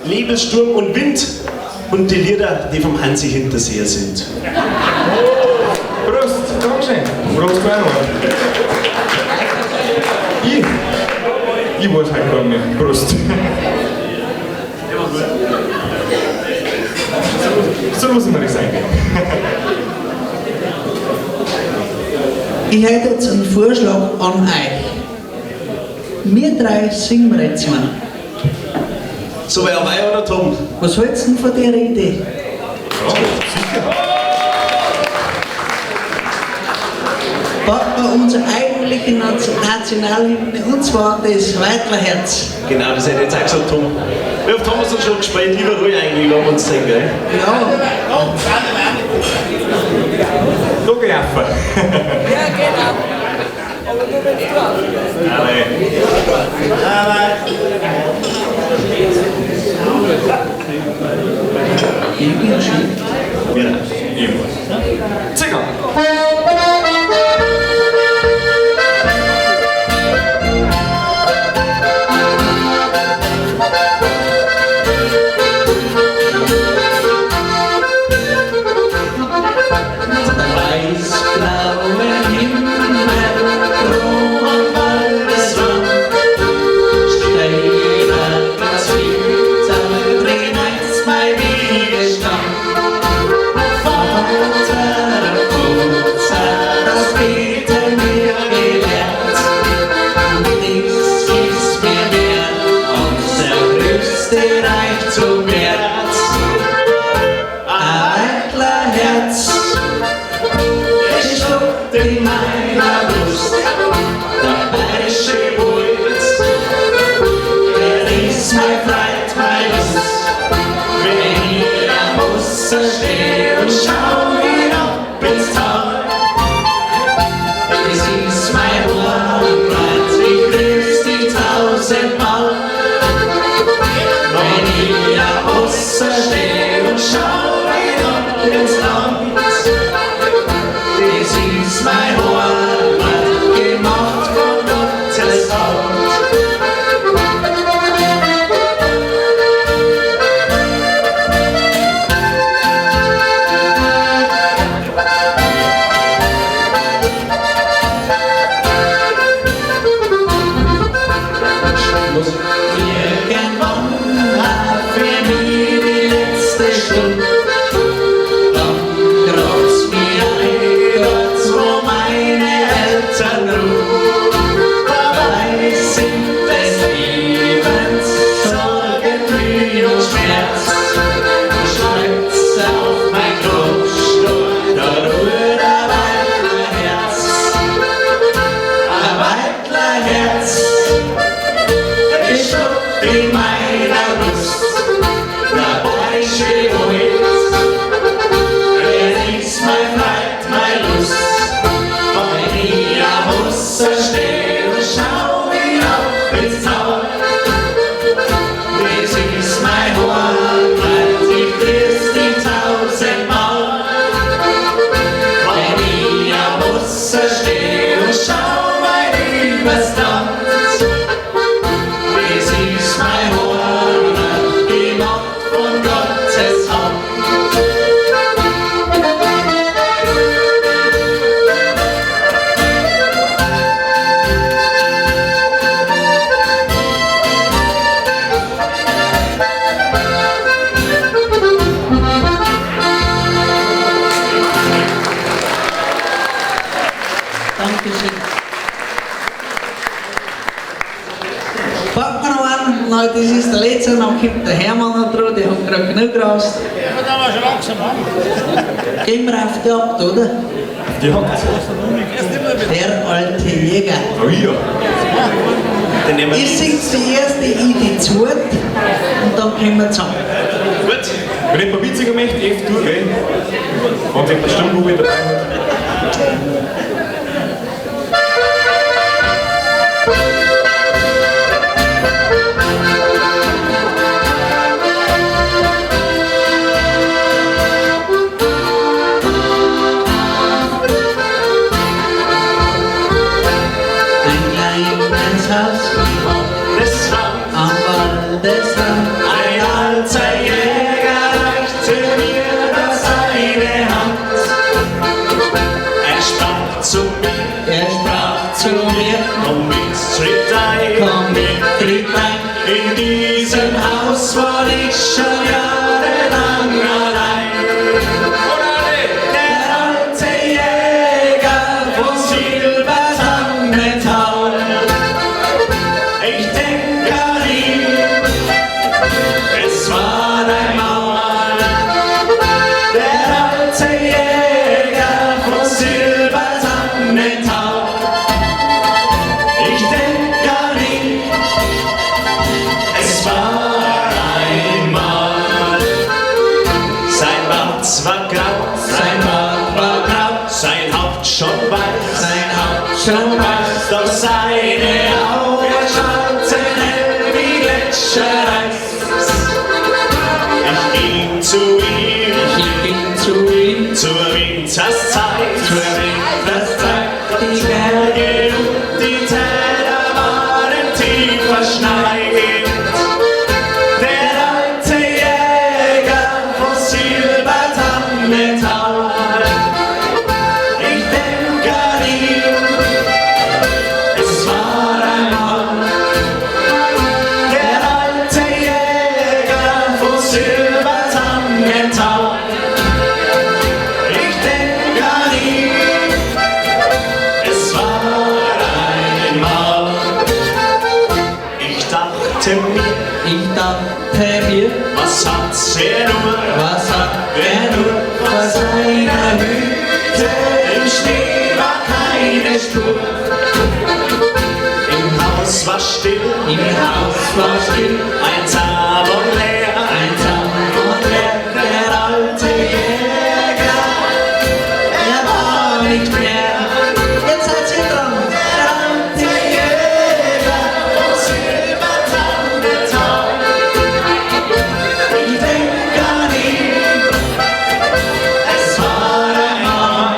Nebel, Sturm und Wind und die Lieder, die vom Hansi Hinterseher sind. Prost, Dankeschön. Prost, ich weiß halt gar nicht. Prost. So muss man das sein. Ich hätte jetzt einen Vorschlag an euch. Wir drei singen wir jetzt mal. So wer dabei oder Tom? Was hältst du denn von der Idee? Ja, sicher. Packen wir unsere eigentliche Nationalhymne, und zwar das Weitlerherz. Genau, das hätte ich jetzt auch gesagt, Tom. Wir haben Thomas uns schon gespielt, lieber ruhig eigentlich, lassen wir uns singen, gell? Ja. Da gelaufen. Ja, genau. Aber du willst du auch. Ja. Zinger. Das ist der letzte, dann kommt der Hermann noch dran, der hat gerade genug raus. Ja, da war schon langsam an. Gehen wir auf die Jagd, oder? Die Jagd. Der alte Jäger. Oh ja. Ich singe zuerst die zweite und dann kommen wir zusammen. Gut. Wenn ich ein paar witziger möchte, F durch, gell? Wenn sich bestimmt wo wieder dabei hat. Am Waldesrand, ein Haus war ich schon jahrelang allein. Der alte Jäger von Silbertangenthal. Ich denk an ihn, es war einmal der alte Jäger von Silbertangenthal. Ich denk an ihn, es war einmal. Sein Bart war grau, sein Haupt schon weiß, doch seine Augen schauten hell wie Gletschereis. Ich ging zu ihm, zur Winterszeit, die Berge und die Täler waren tief verschneit. Der alte Jäger von Silbertangenthal. Ich denk an ihn, es war einmal der alte Jäger von Silbertangenthal. Ich denk an ihn, es war einmal. Ich dachte mir, was hat er nur vor seiner Hütte? Im Schnee war keine Spur. Im Haus war still, einsam und leer, der alte Jäger, er war nicht mehr. Jetzt seid ihr dran. Der alte Jäger von Silbertangenthal. Ich denk an ihn, es war einmal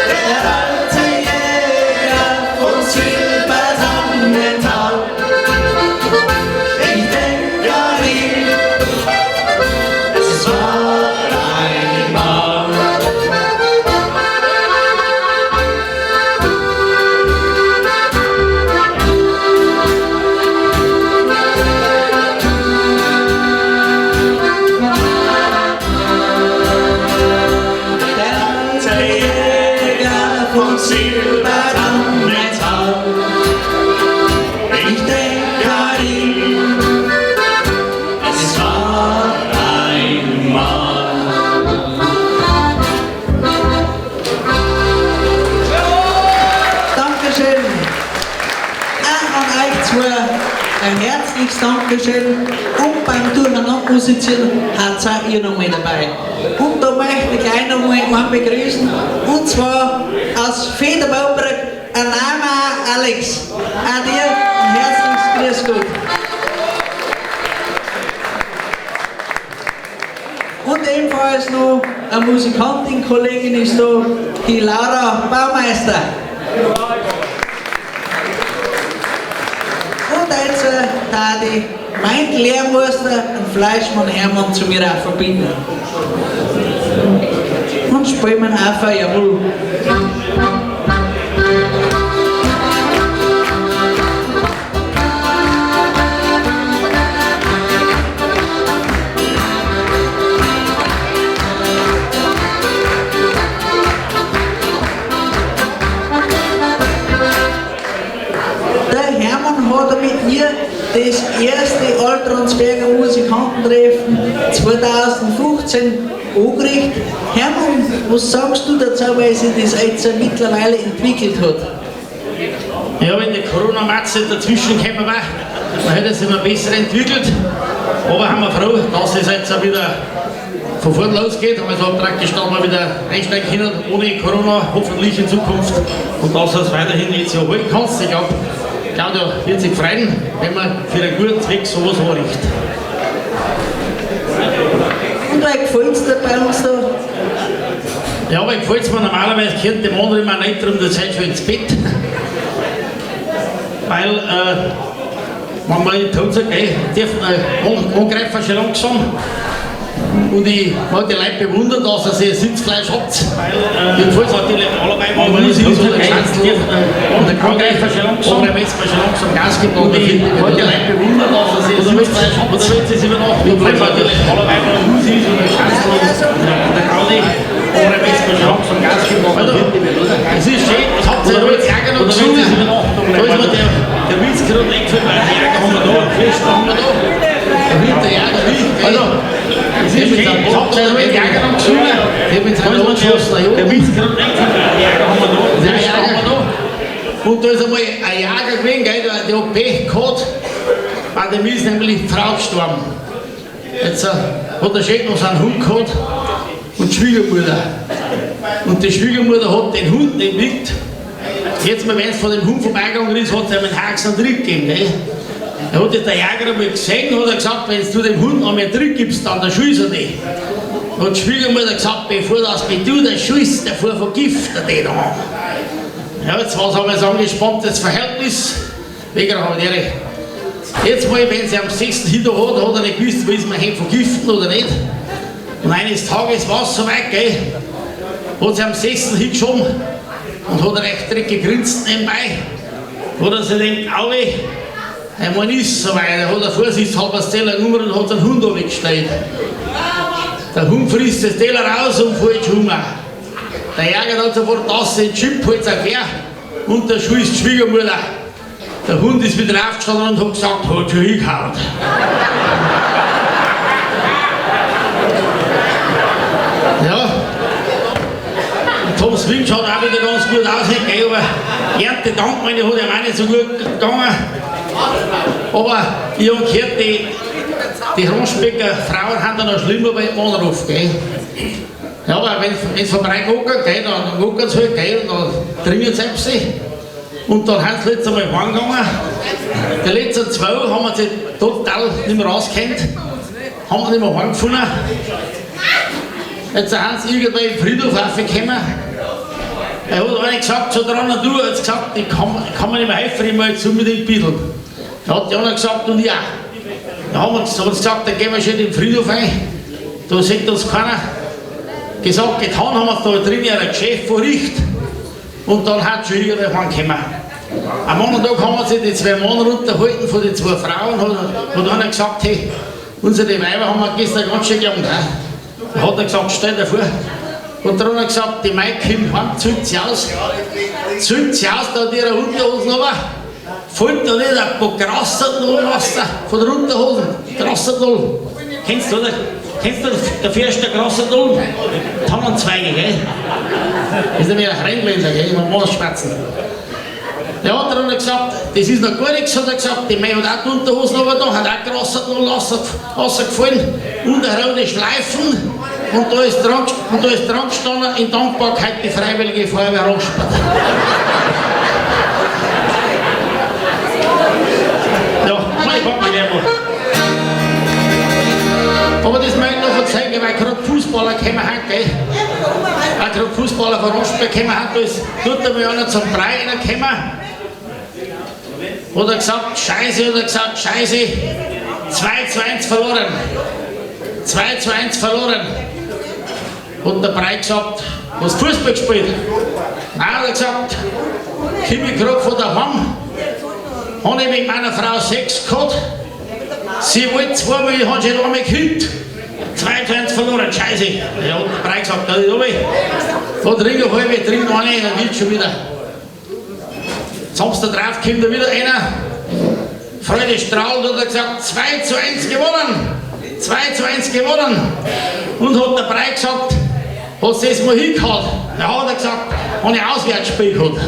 der alte Jäger von Silbertangenthal. Ich denk an ihn, es war einmal. Der alte Jäger von Silbertangenthal. Ich denk an ihn, es war einmal. Dankeschön. An euch zwei ein herzliches Dankeschön. Und beim Durcheinander-Musizieren hat auch ihr noch mal dabei. Und da möchte ich gleich noch mal einen begrüßen. Und zwar aus Federbauberg, ein Name Alex. An dir ein herzliches Grüß Gott. Und ebenfalls noch eine Musikantin, Kollegin ist da, die Laura Baumeister. Und jetzt da die mein Lehrmeister, ein Fleischmann Hermann, zu mir auch verbinden. Und spielen wir einfach, jawohl. Der Hermann hat mit mir das erste Altrandsberger Musikantentreffen 2015 angerichtet. Hermann, was sagst du dazu, weil sich das jetzt mittlerweile entwickelt hat? Ja, wenn die Corona-Matze dazwischen gekommen war, dann hätte es sich noch besser entwickelt. Aber haben wir froh, dass es jetzt auch wieder von vorn losgeht. Also praktisch da mal wieder einsteigen können, ohne Corona, hoffentlich in Zukunft. Und dass du es weiterhin jetzt erholen kannst. Ich glaube, Claudia wird sich freuen, wenn man für einen guten Zweck sowas anrichtet. Und wie gefällt es dir bei uns da? Ja, aber gefällt es mir normalerweise, gehört dem anderen immer nicht darum, das seid schon ins Bett. Weil, wenn man in Ton sagt, ey, dürfen angreifen schon langsam, Und ich habe die Leute bewundert, dass ihr Sitzfleisch habt. Jedenfalls hat die Leute alle bei mir Musik und der Gstanzl und der Musikantentreffen, aber wenn es mir schon langsam Gas gibt, dann finde ich, die Leute bewundert, dass ihr Sitzfleisch habt. Oder wenn sie es übernachten, jedenfalls hat die Leute alle bei mir Musik und der Gstanzl und der Musikantentreffen, aber wenn es mir schon langsam Gas gibt, dann finde ich, es ist schön, das habt ihr ja jetzt Jäger noch gesungen. Da ist mir der Witz gerade eingefallen, weil die Jäger haben wir da, Fest haben wir da. Der Winterjäger, also, es ist schön, das habt ihr ja jetzt Jäger noch gesungen. Ich habe jetzt einen angeschlossen, der Witz gerade eingefallen, weil die Jäger haben wir da, Fest haben wir da. Und da ist einmal ein Jäger gewesen, gell, der hat Pech gehabt, bei dem ist nämlich die Frau gestorben. Jetzt hat der Chef noch seinen Hund gehabt und die Schwiegermutter. Und die Schwiegermutter hat den Hund nicht mit. Jetzt mal, wenn es von dem Hund vorbeigegangen ist, hat es ihm einen Haxen Trick gegeben. Gell? Da hat jetzt der Jäger einmal gesehen, hat er gesagt, wenn du dem Hund einmal einen Trick gibst, dann schießt er dich. Da hat die Schwiegermutter gesagt, bevor das du den schießt, davor vergiftet er den an. Ja, jetzt war es aber so ein angespanntes Verhältnis, wegen der Haudere. Jetzt mal, wenn sie am 6. hinter hat er nicht gewusst, will sie mir vergiften oder nicht. Und eines Tages war es soweit, gell, hat sie am 6. hingeschoben und hat recht dreckig gegrinst nebenbei. Hat er sich gedacht, Aue, man ist soweit, er hat er vorsichtshalber das Teller genommen und hat den Hund weggestellt. Der Hund frisst das Teller raus und fällt schon um. Der Jäger hat sofort das, den Chip, holt er quer und der Schuh ist die Schwiegermutter. Der Hund ist wieder aufgestanden und hat gesagt, hat schon hingehauen. Ja, Thomas Dorner schaut auch wieder ganz gut aus, gell, aber Erntedank, meine, hat ihm auch nicht so gut gegangen. Aber ich habe gehört, die Randspecker Frauen haben dann noch schlimmer bei dem Mann drauf, gell. Ja, aber wenn sie vorbeigucken, gell, dann gucken sie halt, gell, und dann trinken sie etwas. Und dann haben sie letztes Mal heimgegangen. Die letzten 2 haben sie total nicht mehr rausgekannt, haben nicht mehr heimgefunden. Jetzt haben sie irgendwann im Friedhof aufgekommen. Er hat einer gesagt, so dran, du, er hat gesagt, ich kann mir nicht mehr helfen, ich muss jetzt unbedingt bitteln. Da hat die anderen gesagt, und ja. Da haben sie gesagt, dann gehen wir schon in den Friedhof ein. Da sieht uns keiner. Gesagt, getan haben wir da drin ein Geschäft verrichtet. Und dann hat schon irgendwer heimgekommen. Am anderen Tag haben sich die 2 Männer unterhalten von den 2 Frauen. Hat einer gesagt, hey, unsere Weiber haben wir gestern ganz schön gegangen. Da hat er gesagt, stell dir vor. Und dann hat er gesagt, die Maike im Heim zündet sie aus. Zündet sie aus, da hat ihre Unterhosen runter. Fällt da nicht ein paar Grasserten runter von der Unterhosen. Grasserten. Kennst du, oder? Kennst du der erste Grasserten? Tannenzweige, gell? Das ist nämlich ein Rheinländer, gell? Immer Maßspatzen. Der andere hat gesagt, das ist noch gar nichts, hat er gesagt. Die Mai hat auch die Unterhosen runter, hat auch Grasserten rausgefallen. Und eine rote Schleifen. Und da ist dran gestanden, in Dankbarkeit die Freiwillige Feuerwehr Rostbad. Ja, mein Gott, mein Lieber. Aber das möchte ich noch verzeihen, weil gerade Fußballer kommen heute, gell? Auch gerade Fußballer von Rostberg kommen heute, da ist tut einmal einer zum Brei reingekommen. Hat er gesagt, Scheiße, 2:1 verloren. 2:1 verloren. Hat der Brei gesagt, hast du Fußball gespielt? Nein, hat er gesagt, komm ich gerade von daheim. Habe ich mit meiner Frau Sex gehabt. Sie wollte 2 Mal, ich habe schon einmal gekriegt. 2:1 verloren, Scheiße. Ja, hat der Brei gesagt, da ist oben. Da trinke ich halbe, trinke eine, dann geht schon wieder. Samstag drauf kommt da wieder einer. Freude strahlt und hat gesagt, 2:1 gewonnen. 2:1 gewonnen. Und hat der Brei gesagt, hast du das mal hingehauen? Ja, hat er gesagt, habe ich Auswärtsspiel gehabt.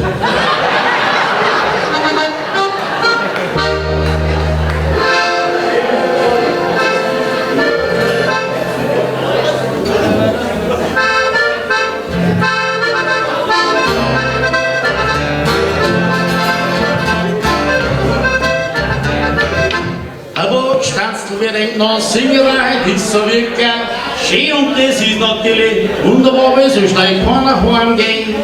Gstanzl, wir denken an Singerei, ist so wirklich schön und das ist natürlich wunderbar, weil so schnell kann er heimgehen.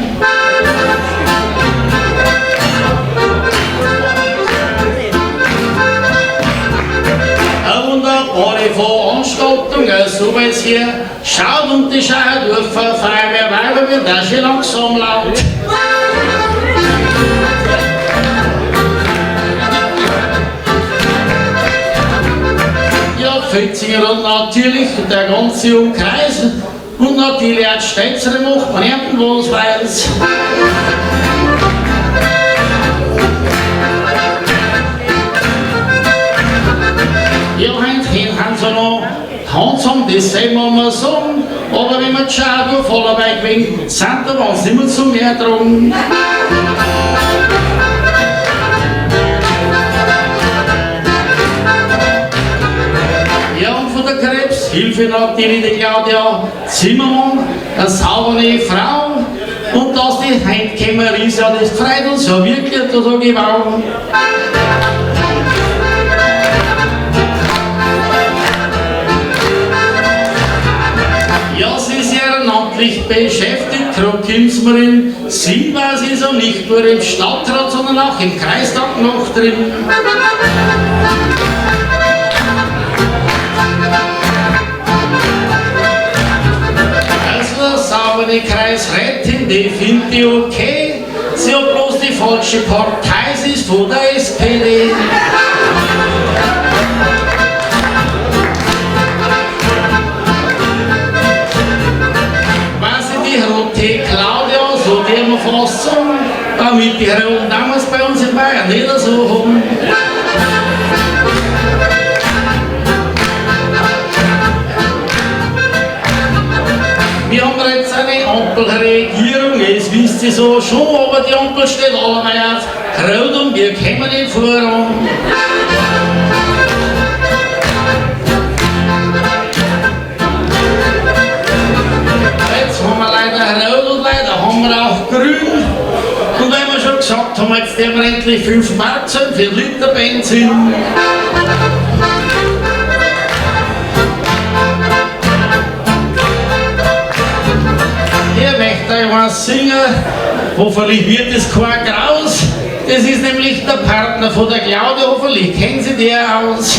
Eine wunderbare Veranstaltung, so weit hier. Schaut und die Schau durch, Feuerwehr, Weiber wird auch schon langsam laut. Ja, Fetzinger und natürlich der ganze Umkreis. Und natürlich auch die Stätzere macht man irgendwo was weiß. Ja, heute haben sie noch handsam, das sehen wir mal sagen. Aber wenn man die Schau durch voller Weg wegen, sind da was nicht mehr zu mehr dran. Ja, und von der Krebshilfe natürlich die Claudia Zimmermann, eine saubere Frau. Und dass die Heimkämmer ist, ja, das freut uns ja wirklich, da sage ich wow. Ja, sie ist ehrenamtlich beschäftigt, gerade Künstlerin. Sie war sie so nicht nur im Stadtrat, sondern auch im Kreistag noch drin. Also eine saubere Kreisrätin, die finde ich okay. Sie hat bloß die falsche Partei, sie ist von der SPD. Die Claudia, so die wir fast sagen, damit die Herren damals bei uns in Bayern nicht so haben. Wir haben jetzt eine Ampelregierung, das wisst ihr so schon, aber die Ampel steht allemal auf Rot und wir kommen nicht voran. Haben wir leider rot und leider haben wir auch grün. Und wenn wir schon gesagt haben, jetzt nehmen wir endlich 5 Mark für Liter Benzin. Ich möchte euch was singen, hoffentlich wird es kein Graus. Das ist nämlich der Partner von der Claudia, hoffentlich kennen Sie die aus.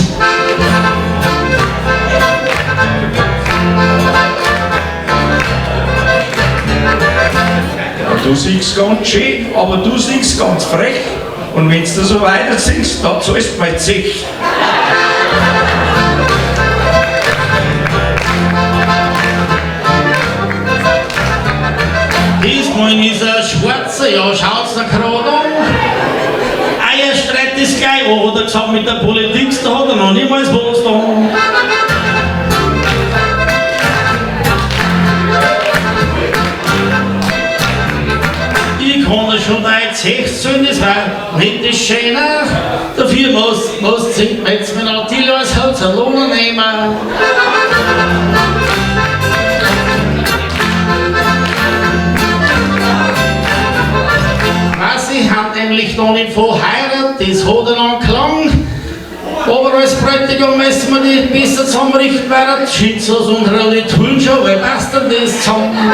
Du singst ganz schön, aber du singst ganz frech. Und wenn du so weiter singst, dann zahlst du mal Zech. Diesmal ist er schwarzer, ja, schaut's da gerade an. Eierstreit ist gleich, hat er gesagt, mit der Politik, da hat er noch niemals was da. Ich kann schon weit 16, das war nicht das Schöne. Dafür muss jetzt mir noch die als Holzerlohner nehmen. Sie hat nämlich noch nicht verheiratet, das hat er noch Klang. Aber als Bräutigam müssen wir nicht besser zusammenrichten, weil er schützt uns und die Turnshow, weil passt denn das zusammen?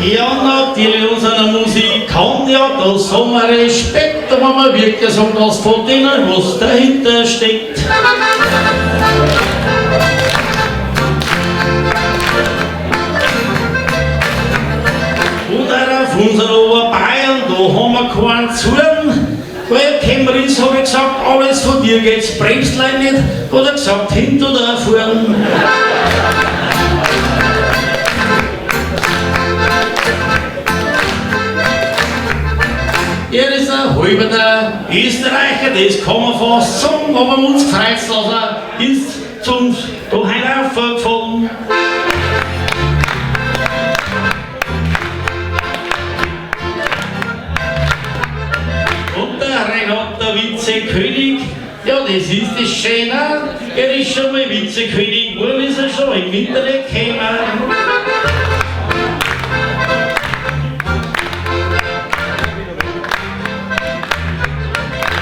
Ja, natürlich, unsere Musik kann ja, da sagen wir Respekt, da wenn wir wirklich sagen, dass von denen, was dahinter steckt. Auf unseren Oberbayern, da haben wir keinen Zorn, weil Kämmerin habe ich gesagt, alles von dir geht's, bremslein nicht, hat er gesagt, hinter oder vorn. Er ist ein halber der Österreicher, das kann man fast sagen, aber uns freut es, dass er ist zum daheim aufgefallen. Der Vizekönig, ja, das ist das Schöne, er ist schon mal Vizekönig geworden, ist er schon im Winter gekommen.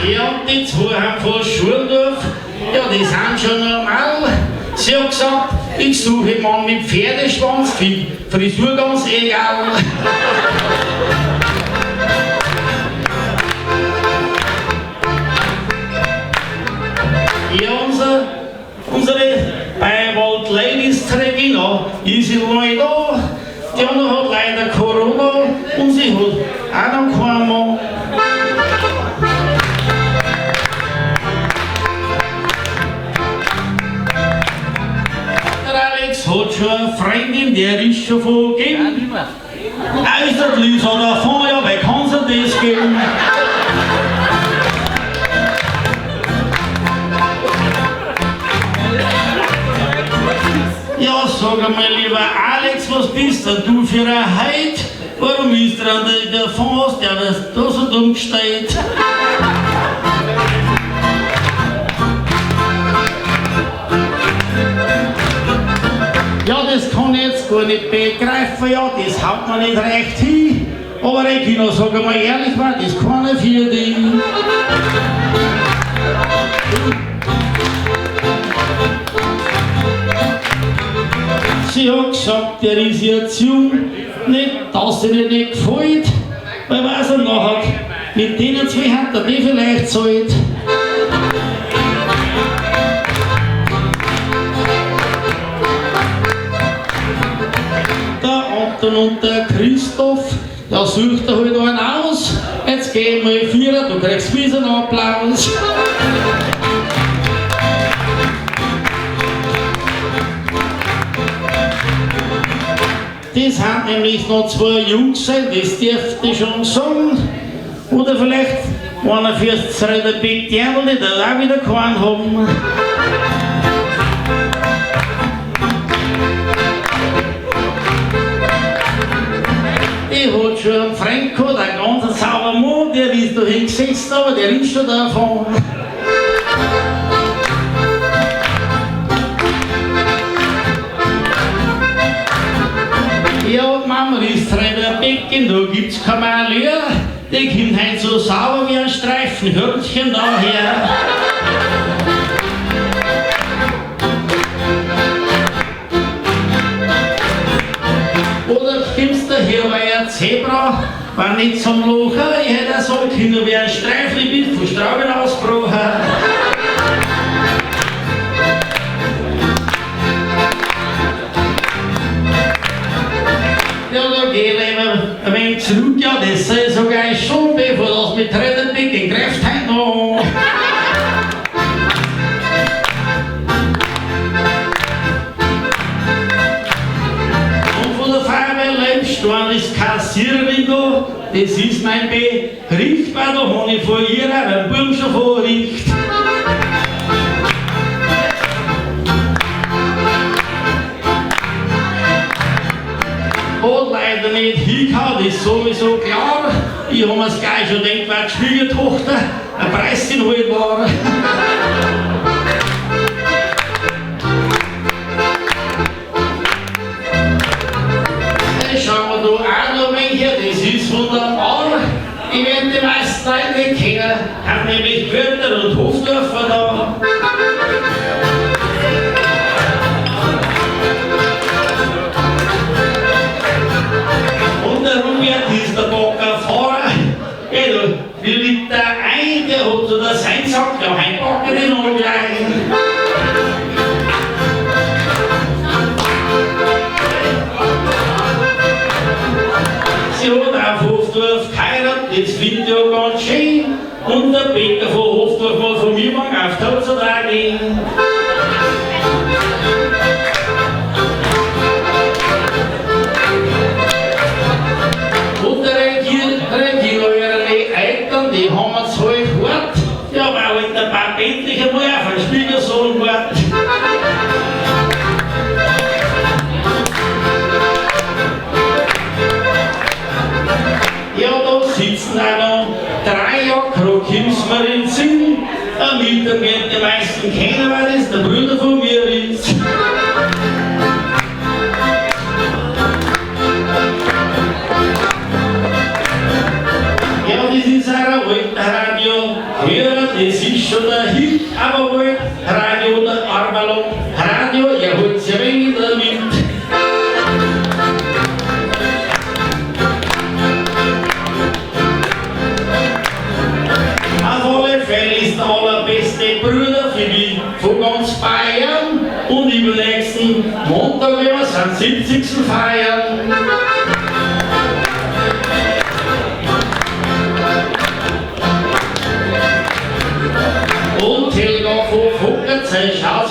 Ja, und die zwei haben von Schurndorf, ja, die sind schon normal. Sie hat gesagt, ich suche einen Mann mit Pferdeschwanz, Frisur ganz egal. leider Corona und sie hat auch noch keinen Mann. Der Alex hat schon eine Freundin, der ist schon vergeben. Äußert Lisa davon, ja, wer kann sie das geben? Ja, sag einmal, lieber Alex, was bist denn du für ein Heid? Warum ist der Fons, der da so dumm steht? Ja, das kann ich jetzt gar nicht begreifen, ja, das haut man nicht recht hin. Aber Regina, sag einmal ehrlich, war das keiner für dich. Sie hat gesagt, der ist jetzt jung, nicht, dass sie nicht gefällt, weil weiß er nachher, mit denen zwei hat er die vielleicht zahlt. Der Anton und der Christoph, da sucht er halt einen aus, jetzt gehen wir Vierer, du kriegst wieder einen Applaus. Das sind nämlich noch zwei Jungs sein, das dürfte ich schon sagen. Oder vielleicht einer fürs zweite Bettjärl, die da auch wieder keinen haben. Ich hat schon einen Freund gehabt, ein ganz sauber Mann, der ist da hingesetzt, aber der ist schon davon. Ja, Mama ist ein Becken, da gibt's kein Malheur. Die kommt heute so sauber wie ein Streifenhörnchen daher. Oder kommst du daher, weil ein Zebra war nicht zum Lochen. Ich hätte sagen können, wie ein Streifel, ich bin von Strauben ausgebrochen. Ja, da geht er ein wenig zurück, ja, das sei sogar schon, bevor das mit Trennenbeck in Kräft hat noch. Und von der Feuerwehr Leibstein ist Kassiererin da, das ist mein Bericht, weil da habe ich von ihr einen Buben schon vorricht. Hat leider nicht hingehauen, ist sowieso klar. Ich habe mir's gleich schon gedacht, weil die Schwiegertochter eine Preisin halt war. Schauen wir da auch noch ein wenig her, das ist wunderbar. Ich werde die meisten Leute nicht kennen, haben nämlich Wörter und Hofdörfer da. Und der Robert ist der Baggerfahrer. Wie liegt der ein, der hat so der sein sagt, ja, ein Bagger den noch gleich. Sie hat auf Hofdorf geheiratet, das klingt ja ganz schön. Und der Bäcker von Hofdorf mal von mir mal auf Tautzertag gehen. Und der Regina, ihre Eltern, die haben es halt hart. Ja, weil halt der Papa endlich einmal auf einen Schwiegersohn wartet. Ja, da sitzen auch noch 3 Jahre, gerade kommt's mir in den Sinn. Ein Mieter wird die meisten kennen, weil das der Bruder von mir ist. Ja, das ist ein alter Radio. Hörer, das ist schon der Hit, aber wohl Radio oder Armalon. Radio, ihr holt sie wenig damit. Auf alle Fälle ist der allerbeste Bruder für mich von ganz Bayern und übernächsten Montag, wenn wir seinen 70. feiern.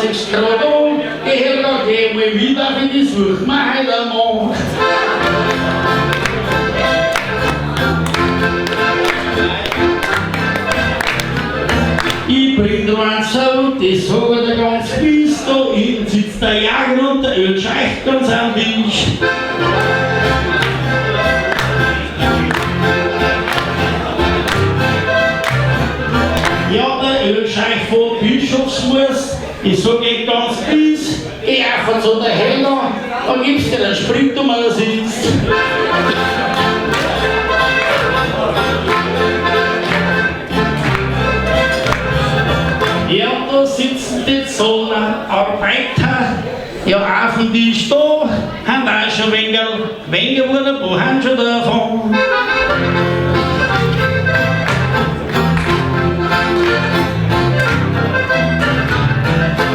fängst grad an, ich hält auch geh mal wieder, wenn ich such mir heute einen Mann. Ich bring dir eins so, das sag ich dir ganz fies, da hinten sitzt der Jäger und der Öl scheicht ganz am Tisch. Ja, der Ölscheich von Bischofsmus, ich sag ich ganz fies, geh einfach zu der Helga, da gibst dir den Sprit um den Sitz. Ja, da sitzen die Sonnenarbeiter, ja, auf dem Tisch da, haben auch schon weniger geworden, wo haben schon davon.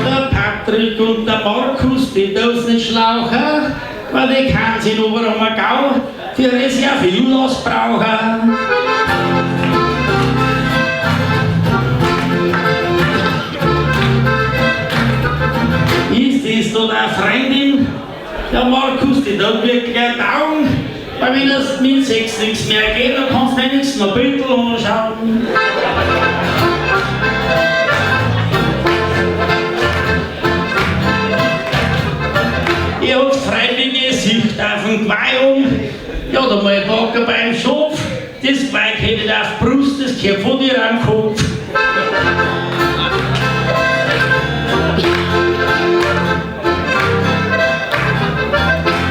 Der Patrick und der Markus, die tun's nicht schlauchen, weil die kann sich in Oberammergau für das ja viel brauchen. Ist da eine Freundin, der Markus, die tut wirklich einen Daumen, weil wenn es mit Sex nichts mehr geht, dann kannst du wenigstens noch ein bisschen anschauen. Ich hab Freundin Gesicht auf dem Geweih um, ja, da mal ein Backer beim Schopf, das Geweih hätte ich auf die Brust, das gehört von dir am Kopf.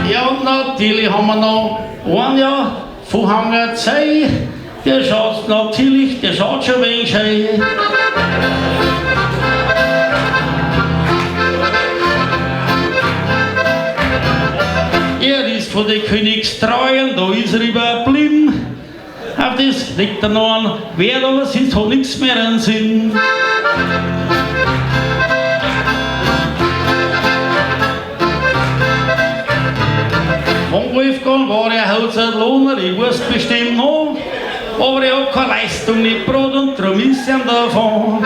Ja, und natürlich haben wir noch ein Jahr von Hanger Zeit, der schaut natürlich, der schaut schon ein wenig schön. Er ist von den Königstreuen, da ist er überblieben. Auf das liegt er noch ein Wert, aber es ist halt nichts mehr an Sinn. Von Wolfgang war er Hausartlohner, ich weiß bestimmt noch, aber er hat keine Leistung nicht gebracht und darum ist er davon.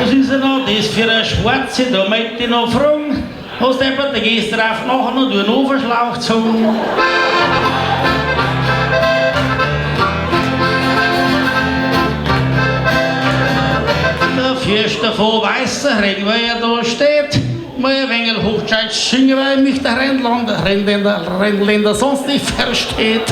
Was ist denn noch das für eine Schwarze, da möchte ich noch fragen, hast du jemand, da gehst du drauf nachher und du einen Overschlauch gezogen? Der Fürster von Weißerring, weil er da steht, mal ein wenig Hochdeutsch singen, weil mich der Rheinländer sonst nicht versteht.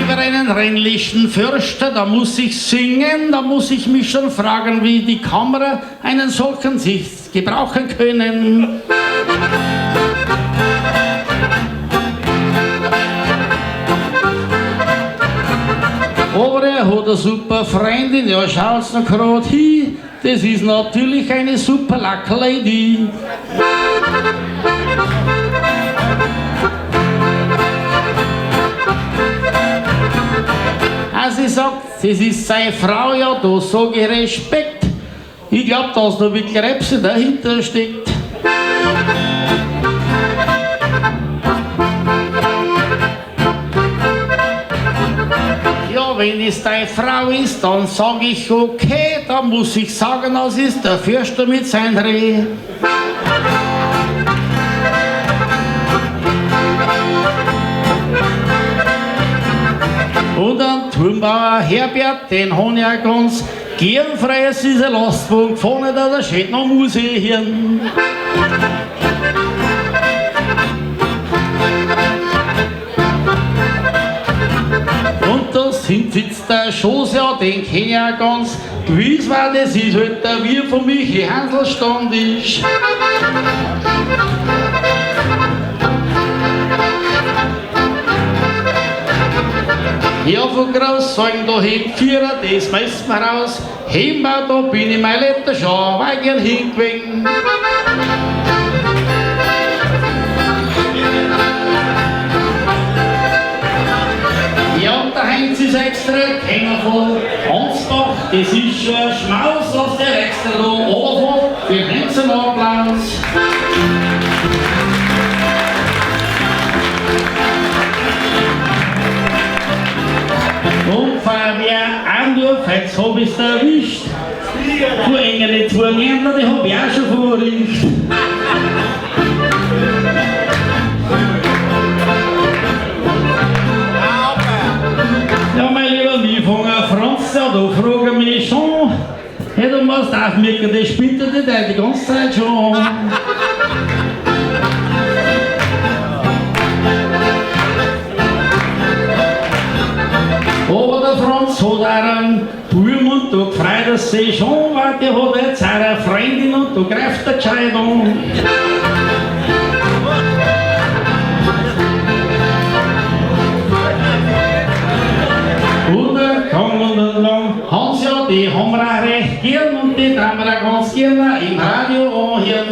Über einen rheinlichen Fürster, da muss ich singen, da muss ich mich schon fragen, wie die Kamera einen solchen Sitz gebrauchen können. Aber er hat eine super Freundin, ja, schaut's noch grad hin, das ist natürlich eine super Lacklady. Sie sagt, das ist seine Frau, ja, da sag ich Respekt. Ich glaub, dass da wirklich Rebse dahinter steckt. Ja, wenn es deine Frau ist, dann sag ich okay, dann muss ich sagen, das ist der Fürster mit seinem Reh. Und dann Turmbauer Herbert, den han ja ganz gern frei, es ist ein Lastwagen gefahren, da steht noch Museum. Und da sitzt der Schoß, ja, den kenn ich ja ganz gewiss, weil das ist halt der Wirt von Michi Hanselstand ist. Ja, von Großzeugen da hinten Vierer, das messen wir raus. Himba, da bin ich mein Letter schon, weil gern hingewegen. Ja, und der Heinz ist extra Kenner von Ansbach, das ist schon ein Schmaus, was der extra da runterfährt, für den Applaus. jetzt hab ich's erwischt. Du engere zwei Länder, die hab ich auch schon verriecht. Ja, mein lieber Liefanger Franz, ja, da frage ich mich schon, hey, du musst aufmerken, das spielt ja die ganze Zeit schon. Aber der Franz hat auch einen Buben und da gefreut er sich schon, weil der hat jetzt auch eine Freundin und da greift der gescheit an. Oder Kang und lang, Hans ja, die haben wir auch recht gern und die tun wir auch ganz gerne im Radio anhören.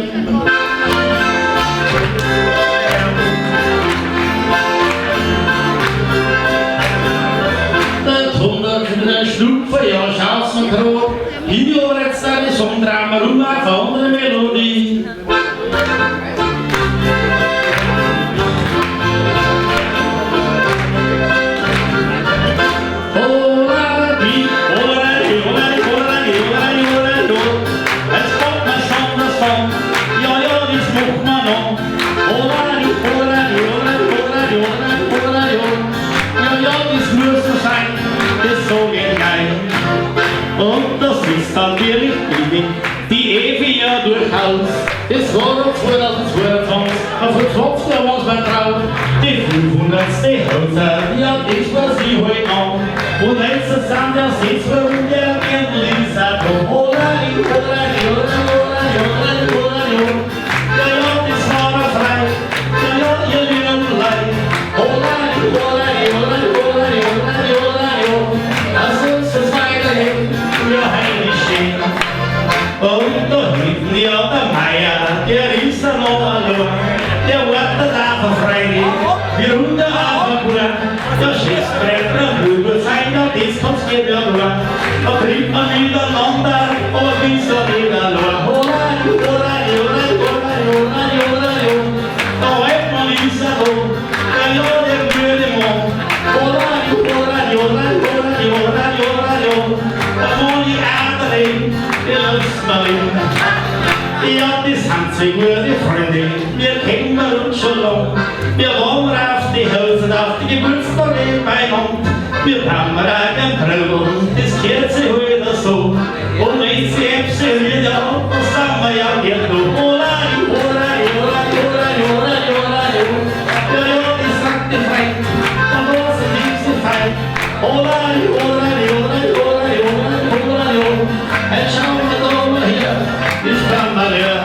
Der Schlupfer, ja, schaut's mir grad. Ich aber jetzt eine Song drehen wir rum auf eine andere Melodie. Jetzt kommt mein Song, das Song. Ja, ja, das macht man noch. Ja, ja, das muss so sein. Das so geil. Und das ist dann wirklich billig. Die Evi ja durchaus. Das war doch 2022. Auf den Tropf, da war's mir drauf. Die 500. Hauser, ja, das war sie heute an. Und jetzt sind ja 6 warum der Gärtling sagt, ja, ja, das war doch frei. Ja, ja, ihr lieben Leid. Lass uns das weitergehen, wir heilig stehen. Und da hinten ja der Meier, der ist ja noch allein. Der wartet auf eine Freude, wir runter auf ein Bord. Der Schiffsbrett noch rüber sein, ja, das kann's nicht mehr nur. Da trinkt man miteinander, aber bist du nicht allein. Da hält man ist ja da, ja, ja, der blöde Mann. Da kann ich auch reden, der lässt mir leben. Ja, das sind so gute Freunde, wir kennen uns schon lang. Wir waren auf die Häuser, auf die Geburtstage beieinander. Wir haben auch gern Brüder, das gehört sich heute so. Und wenn sie Äpfel hört, ja, dann sind wir ja gern da. Ja, ja, das sagt der Freund, dann war's der liebste Feind. Jetzt schauen wir da mal her, das kann man ja.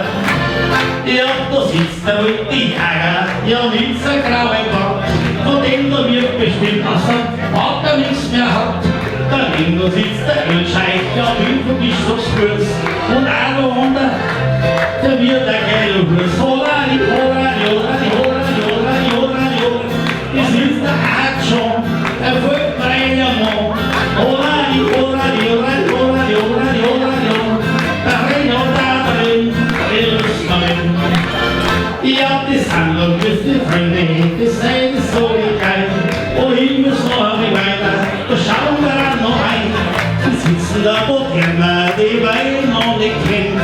Ja, da sitzt der alte Jäger, ja, mit seinem grauen Bart. Von dem da wird bestimmt, dass er nichts mehr hat. Daneben sitzt der Ölscheich, ja, mit dem Bischofsfuß. Und auch noch unter, der wird der geile Hus. Das ist der Arzt schon, er folgt mir ein Mann. Ja, das sind doch beste Freunde, das sei so geil. Oh, ich muss noch ein wenig weiter, da schauen wir dann noch ein. Die sitzen da, wo die Weile noch nicht kennen.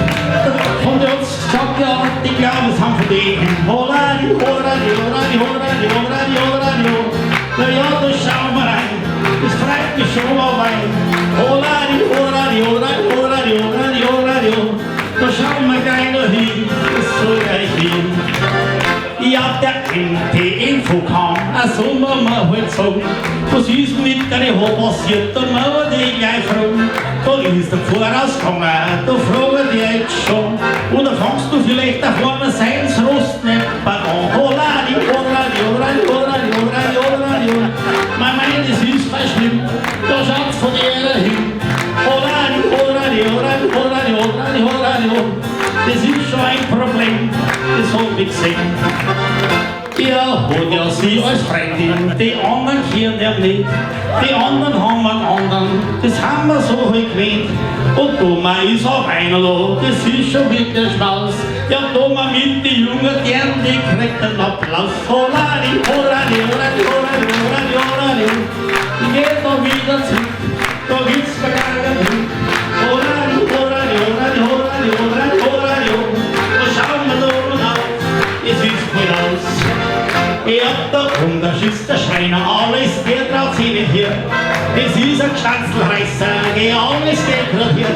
Und der hat gesagt, ja, die glauben, es haben von denen. Na ja, da schauen wir rein, das freut mich schon mal rein. Da schauen wir gleich noch hin, das soll gleich hin. Ja, der NT-Info kam, so muss man halt sagen. Was ist mit der passiert, da machen wir die gleich fragen. Da ist der vorausgegangen, da fragt der jetzt schon. Oder fangst du vielleicht da vorne seins Rost nicht an? Mein, das ist voll schlimm, da schaut's von ihr hin. Das ist schon ein Problem, das hab ich gesehen. Er hat ja sie als Freundin, die anderen kennen er nicht. Die anderen haben einen anderen, das haben wir so halt gewöhnt. Und Thomas ist auch einer da, das ist schon wirklich Schmaus. Ja, Thomas mit die Jungen gern, die kriegt einen Applaus. Ich geh da wieder zurück, da gibt's mir keinen Glück. Horani, horani, horani, horani, horani, horani, da schauen wir da und auf, es ist gut aus. Ja, da kommt der Schiss, der Schreiner, alles geht drauf hin hier. Das ist ein Gstanzlreißer, geh alles geht grad hier.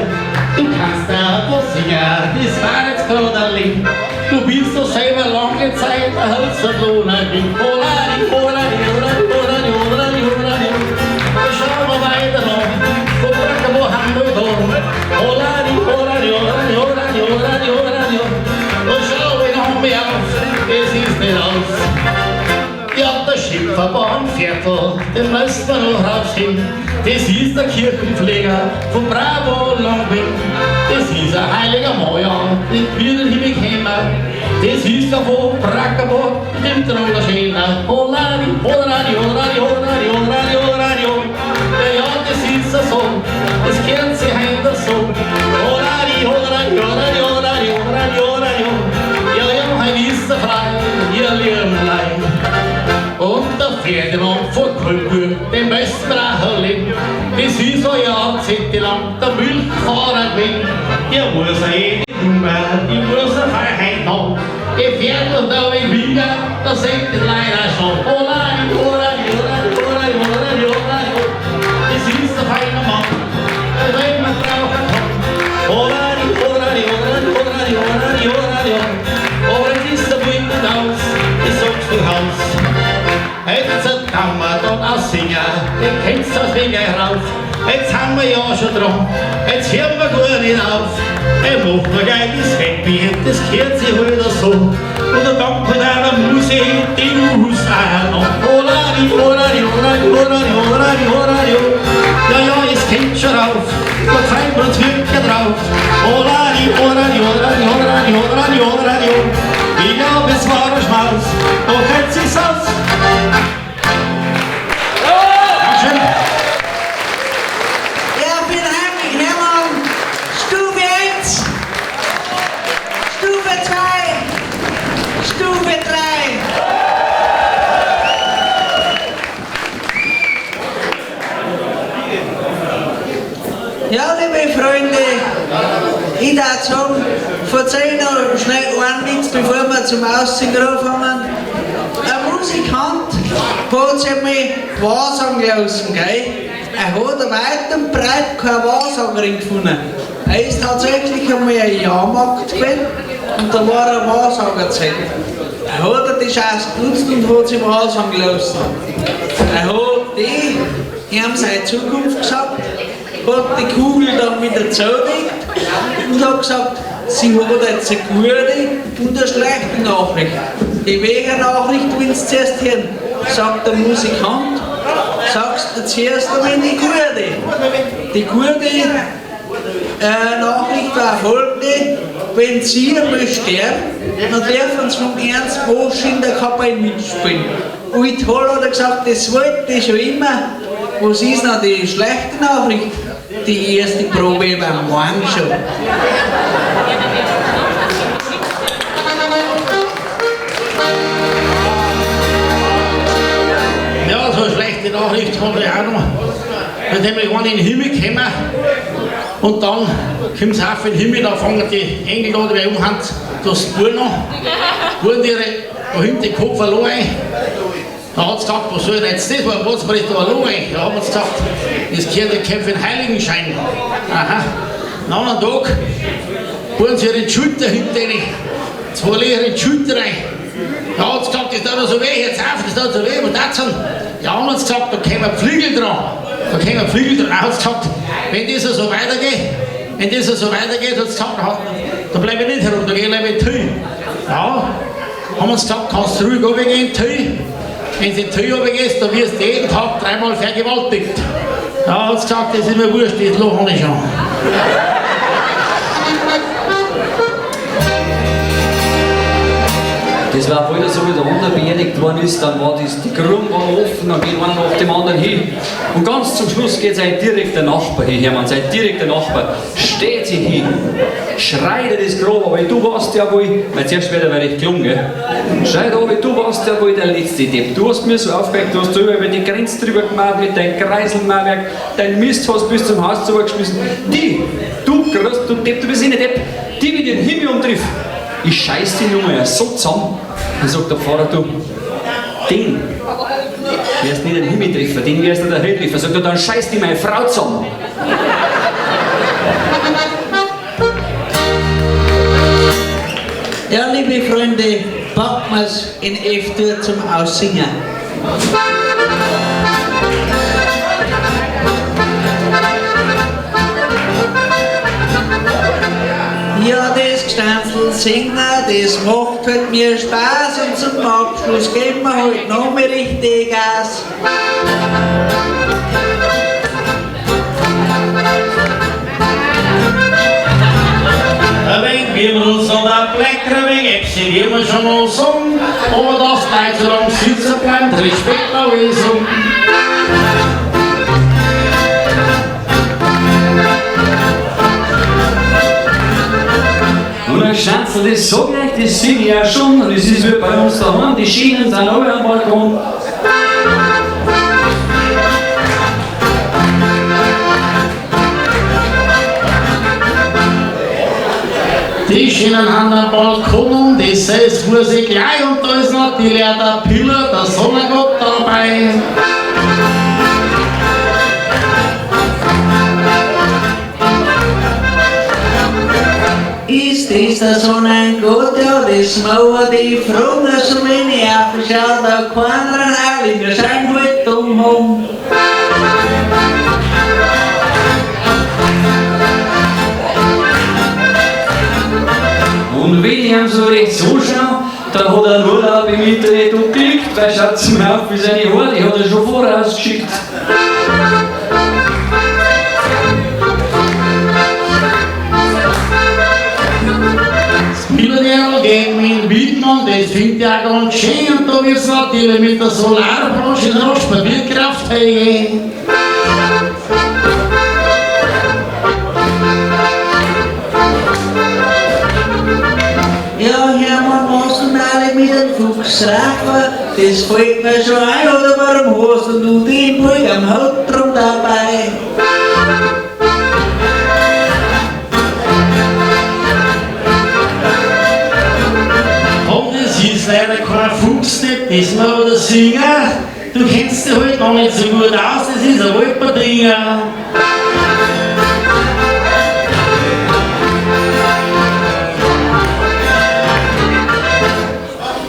Du kannst da was singen, das war jetzt grad ein Lied. Du bist doch selber lange Zeit ein Holzerlohner. Horani, horani, horani, horani, horani, horani, da schauen wir weiter noch, wo haben wir da? Horani, horani, horani, horani, horani, horani, da schauen wir noch mehr auf, es ist nicht aus. Ja, der Schifferbahnviertel, den müssen wir noch rausstehen. Das ist der Kirchenpfleger von Bravo Langweg. Das ist ein heiliger Meier, den wir den Himmel kennen. Das ist der von Brackerbo, dem Drogerschäler. Horani, horani, horani, horani, horani, horani. Ja, das ist der Song, das kennt sich heute so. Horani, horani, horani, horani, horani, horani. Ja, heute ist der frei, ihr Lirnlein. Und der Pferdemann von Kultur, den müssen wir auch erleben. Das ist ein Jahrzehntelang der Milchfahrer gewesen. Der muss nicht drüber, ich muss eine Freiheit haben. Der Pferd und da in Wiener, da sind die leider schon. Horani, horani, horani, horani, horani, horani. Das ist der feine Mann, der will man brauchen kann. Horani, horani, horani, horani, horani, horani. Aber es ist der Wind nicht aus, das sagst du Haus. Jetzt kann man dann auch singen, ihr kennt's das Ding rauf. Jetzt haben wir ja schon dran, jetzt hören wir gut nicht auf. Macht mir gleich das Happy, das gehört sich wieder so. Und dann danke deiner Musik, die du hast auch noch. Horani, horani, horani, horani, horani, horani. Ja, ja, es kennt schon rauf, da freuen wir uns wirklich drauf. Horani, horani, horani, horani, horani, horani. Ich glaub, es war ein Schmaus, doch jetzt ist's aus. Ja, bin heimlich, Hermann. Stufe 1, Stufe 2, Stufe 3. Ja, liebe Freunde, ich darf sagen, verzeiht noch schnell einen Witz, bevor wir zum Aussingen anfangen. Ein Musikant hat sich einmal Wahrsagen lassen, gell? Er hat weit und breit keine Wahrsagerin gefunden. Er ist tatsächlich einmal ein Jahrmarkt gewesen und da war ein Wahrsagerzelt. Er hat die Chance genutzt und hat sich Wahrsagen lassen. Er hat ihm seine Zukunft gesagt, hat die Kugel dann wieder zugelegt und hat gesagt, sie hat jetzt eine gute und eine schlechte Nachricht. Die Wege-Nachricht willst du zuerst hören, sagt der Musikant, sagst du zuerst einmal die gute. Die gute Nachricht war folgende: Wenn Sie einmal sterben, dann dürfen Sie vom Ernst Bosch in der Kapelle mitspielen. Und in Teil hat er gesagt, das wollte ich schon immer. Was ist noch die schlechte Nachricht? Die erste Probe beim Morgen schon. Ja, so eine schlechte Nachricht habe ich auch noch. Dann sind wir in den Himmel gekommen und dann kommt es auf den Himmel, da fangen die Engel an, die umhand, das Buhren an. Buhren ihre da hinten den Kopf verloren. Da hat es gesagt, was soll denn jetzt das? Was bricht da verloren? Da haben wir gesagt, das gehört der Kämpfe in Heiligenschein. Aha. Am anderen Tag bohren sie ihre Schulter hinten rein. Zwei Löcher in die Schulter rein. Da hat es gesagt, das tut so weh, jetzt auf, das tut so weh, was das denn? Ja, haben wir gesagt, da kommen Flügel dran. Da kommen Flügel dran. Da hat es gesagt, wenn das so weitergeht, hat es gesagt, da bleibe ich nicht herum, da gehe ich in Teil. Ja, haben wir gesagt, kannst du ruhig runtergehen in Teil. Wenn du in Teil runtergehst, dann wirst du jeden Tag 3-mal vergewaltigt. Da hat es gesagt, das ist mir wurscht, das lache ich schon. Das war voll so, wie der andere beerdigt worden ist, dann war die Gruben offen, dann geht einer nach dem anderen hin. Und ganz zum Schluss geht sein direkter Nachbar hin, Hermann, sein direkter Nachbar, steht sich hin, schreit er das Grab, aber du warst ja wohl, weil zuerst wäre der recht gelungen, gell? Schreit aber, du warst ja wohl der letzte Depp. Du hast mir so aufgeweckt, du hast drüber über die Grenze drüber gemacht mit deinem Kreiselmauerwerk, dein Mist hast bis zum Haus zugeschmissen. Du Depp, du bist nicht Depp, die mit den Himmel umtriff. Ich scheiß die Nummer so zusammen. Dann sagt der Pfarrer, du, den wirst nicht den Himmel treffen, den wirst nicht der Hölle treffen. Sagt er, dann scheiß die meine Frau zusammen. Ja, liebe Freunde, packen wir's in F-Tour zum Aussingen. Ja, das Gstanzl singen, das macht halt mir Spaß und zum Abschluss geben wir halt noch mal richtig Gas. Ein wenig Virus und ein Blecker, ein wenig Äpfel, wie wir schon mal sagen, aber das bleibt so lang sitzen bleibt, Respekt auch Lesung. Und ein Gstanzl, das sag ich, das sing ich ja schon, und das ist wie bei uns daheim, die Schienen sind alle am Balkon. Die Schienen haben einen Balkon, das heißt, fuhr sie gleich, und da ist natürlich der Pillar, der Sonnengott dabei. Ist das der Sonnengott, ja, das machen die Frauen, also wenn ich aufschaue, da keiner alle, wir scheinen halt dumm. Und wenn ich ihm so recht so schaue, dann hat er nur da im Internet geklickt, weil schaut mir auf wie seine Haare, die hat er schon vorausgeschickt. Das Millennial geht mit dem Wiedmann, das findet er ganz schön, und da wird es natürlich mit der Solarbranche in Raspapierkraft gehen. Ja, Hermann, was denn alle mit dem Fuchs raffen? Das fällt mir schon ein, oder warum hast du den Pulk am Hauptrum dabei? Und das ist leider kein Fuchs nicht, das man oder singen. Du kennst dich halt noch nicht so gut aus, das ist ein Alperdinger.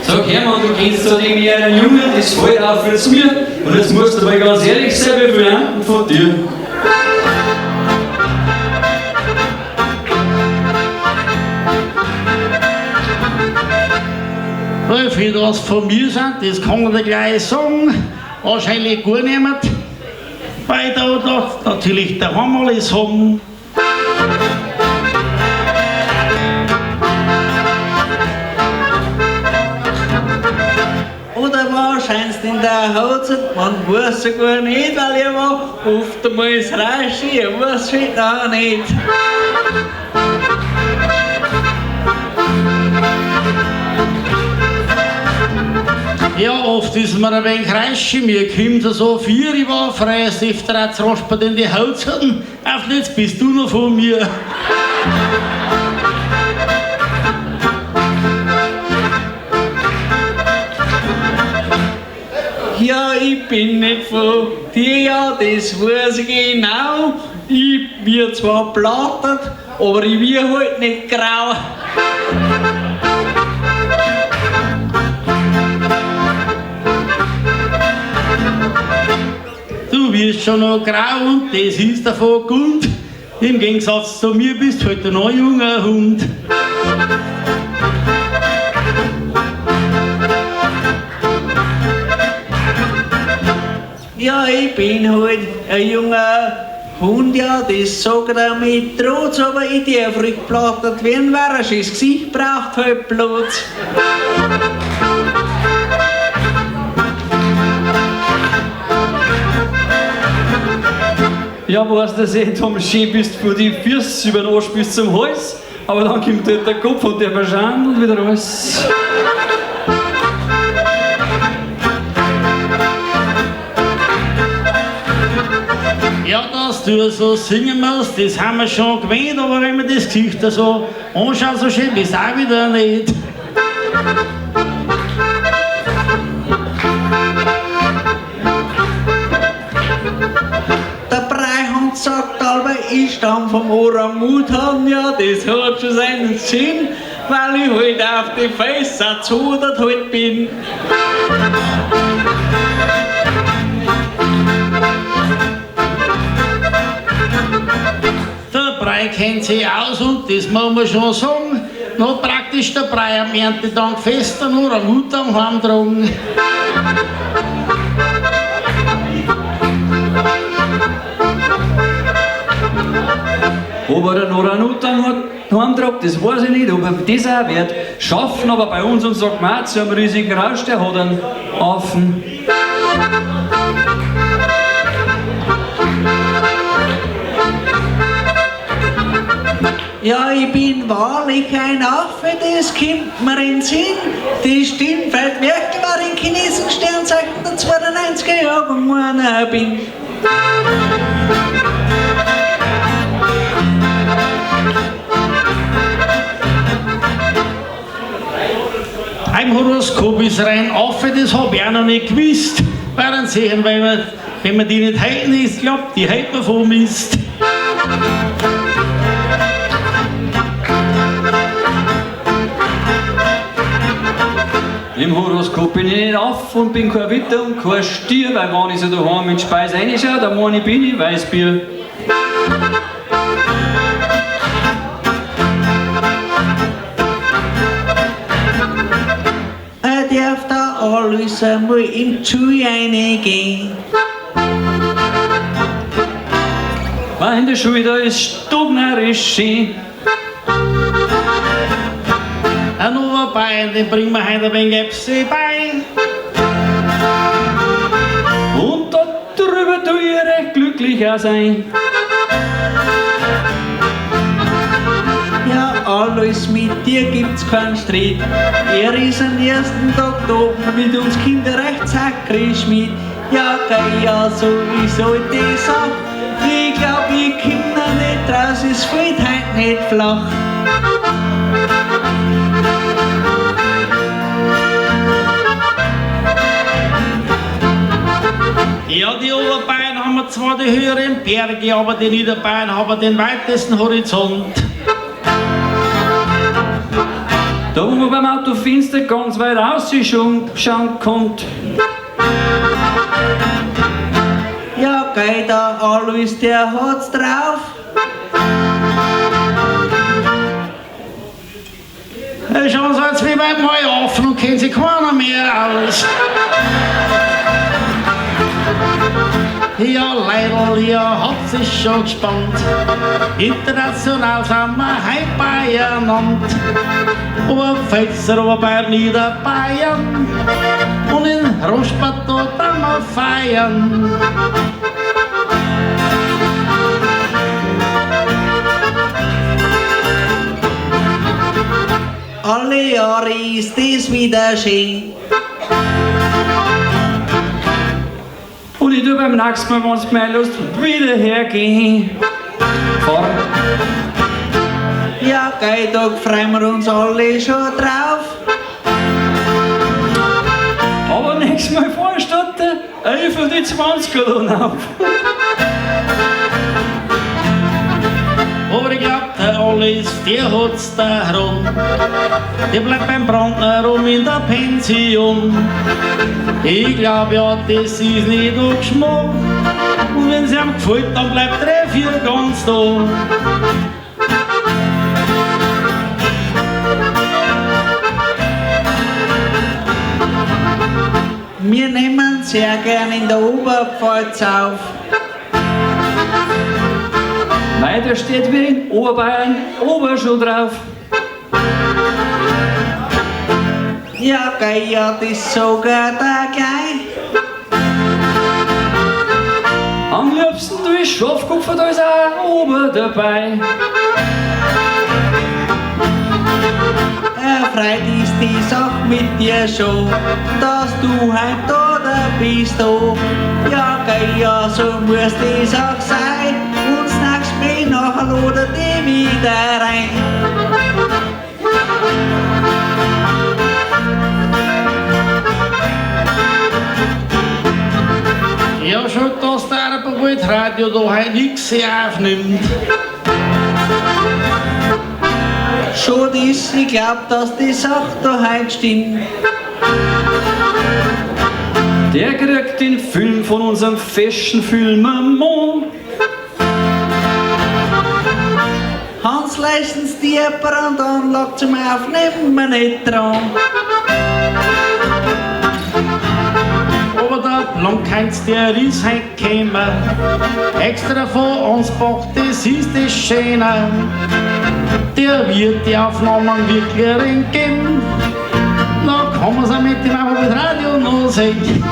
Sag Hermann, du kennst da irgendwie einen Jungen, das fällt auf jetzt mir, und jetzt musst du mal ganz ehrlich sein, wie viel Ernten von dir. Wie viel das von mir sind, das kann man dir gleich sagen. Wahrscheinlich gar niemand, weil da natürlich daheim alles haben. Oder wahrscheinlich in der Haut, man weiß ja gar nicht, weil ich war oft einmal das Rasch, ich weiß halt auch nicht. Ja, oft ist mir ein wenig reisch, mir kommt so 4, ich war frei, als öfter als Raspert in die Haut hatten. Auf jetzt bist du noch von mir. Ja, ich bin nicht von dir, ja, das weiß ich genau. Ich wird zwar plattet, aber ich wird halt nicht grau. Du wirst schon noch grau und das ist davon gut. Im Gegensatz zu mir bist du halt ein junger Hund. Ja, ich bin halt ein junger Und ja, das sagt er mit Trotz, aber ich darf rückblättert werden, wer ein schönes Gesicht braucht, halt Platz. Ja, weißt du, Tom, schön bist du von die Füße über den Arsch bis zum Hals, aber dann kommt dort der Kopf und der verschandelt wieder alles. Ja, dass du so singen musst, das haben wir schon gewöhnt, aber wenn man das Gesicht so anschaut, so schön ist auch wieder nicht. Der Breihand sagt aber, ich stamm vom Orang-Utan, ja, das hat schon seinen Sinn, weil ich halt auf die Fässer zudert halt bin. Der Brei kennt sich aus und das muss man schon sagen. Noch praktisch der Brei am Erntetag fest, nur am Hut am Heimtragen. Ob er den Orang-Utan hat heimgetragen, das weiß ich nicht, ob er das auch wird. Schaffen aber bei uns und sagt, man, zu einem riesigen Rausch, der hat einen Affen. Ja, ich bin wahrlich ein Affe, das kommt mir in den Sinn. Das stimmt, weil Merkel war in chinesischen Sternzeichen der 92er Jahrgang meiner bin. Ein Horoskop ist rein Affe, das hab ich auch noch nicht gewusst. Werden sehen, wenn man die nicht halten ist, glaubt, die halten wir vom Mist. Im Horoskop bin ich nicht auf und bin kein Witter und kein Stier, weil wenn ich so daheim mit Speise reinschaue, dann meine ich, bin ich Weißbier. Er darf da alles einmal im Schuh reingehen. Weil in der Schule da ist stognerisch schön. Ein Oberbein, den bringen wir heute ein wenig Äpfel bei. Und da drüber tu ich recht glücklicher sein. Ja, alles mit dir gibt's keinen Streit. Er ist am ersten Tag da oben mit uns Kinder recht sakrisch mit. Ja, geh, ja, so ist halt die Sache. Ich glaub, ich komm da nicht raus, es fällt heut nicht flach. Ja, die Oberbeine haben wir zwar die höheren Berge, aber die Niederbeine haben den weitesten Horizont. Da wo man beim Autofenster ganz weit rausschauen kommt. Ja, geh, da alles, der hat's drauf. Schauen Sie jetzt wie beim Heuhaufen und kennen sich keiner mehr aus. Ja, Leidl, ihr habt sich schon gespannt. International sind wir heim beieinander. Oberpfälzer, Oberbayern, Niederbayern. Und in Rosbad dort dann wir feiern. Alle Jahre ist es wieder schön. Und ich tu beim nächsten Mal, wenn es mir Lust wieder hergehen. Fahren. Ja, geh, da freuen wir uns alle schon drauf. Aber nächstes Mal fahren statt der 11 und die 20er dann auf. Aber ich glaub, der Alles, der hat's da herum. Der bleibt beim Brandner rum in der Pension. Ich glaub, ja, das ist nicht der Geschmack. Und wenn's ihm gefällt, dann bleibt er für ganz da. Wir nehmen sehr gern in der Oberpfalz auf. Heute steht wie in Oberbayern Oberschul drauf. Ja, geil, ja, das sogar da gleich. Am liebsten du ist Schafkopfer, da ist auch Ober dabei. Erfreut ist die Sache mit dir schon, dass du heim da bist. Oh. Ja, geil, ja, so muss die Sache sein. Und das nächste Mal nachher ladet die wieder rein. Ja, schon, dass der Radio da heute nichts aufnimmt. Schon das, ich glaub, dass die Sache da heute stimmt. Der kriegt den Film von unserem festen Filmamon. Hans leistens die Brandanlage zum Aufnehmen nicht dran. Aber da lang keins der ist heut gekommen. Extra von Ansbach, das ist das Schöne. Der wird die Aufnahmen wirklich geben. Da kann man's auch mit dem Radio noch sehen.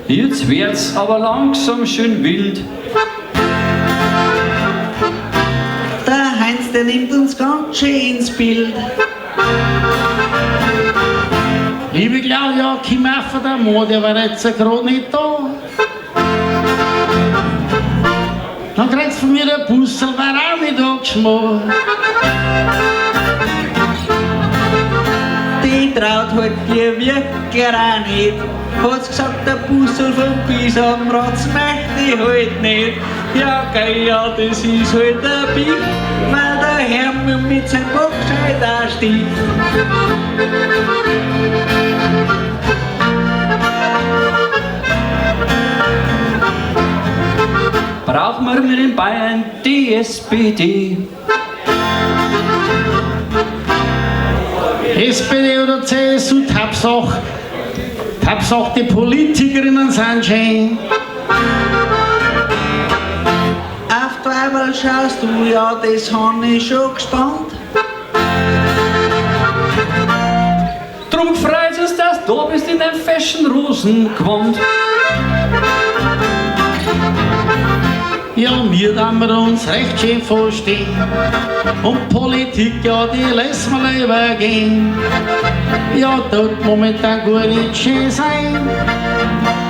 Jetzt wird's aber langsam schön wild. Der Heinz, der nimmt uns ganz schön ins Bild. Liebe Claudia, komm auf der Mann, der war jetzt gerade nicht da. Dann kriegst du von mir den Bussel, war auch nicht angeschmarrt. Die traut halt dir wirklich auch nicht. Hat's gesagt, der Bussel vom Bisamratz möchte ich halt nicht. Ja, geil, ja, das ist halt ein Bild, weil der Hermann mit seinem Bock gescheit da steht. Brauchen wir in Bayern die SPD? SPD oder CSU, Hauptsache die Politikerinnen sind schön. Auf die Wahl schaust du, ja, das hab ich schon gespannt. Drum freut es, dass du bist in den feschen Rosengewand. Ja, wir wir uns recht schön verstehen. Und Politik, ja, die lässt man lieber gehen. Ja, dort momentan gut nicht schön sein.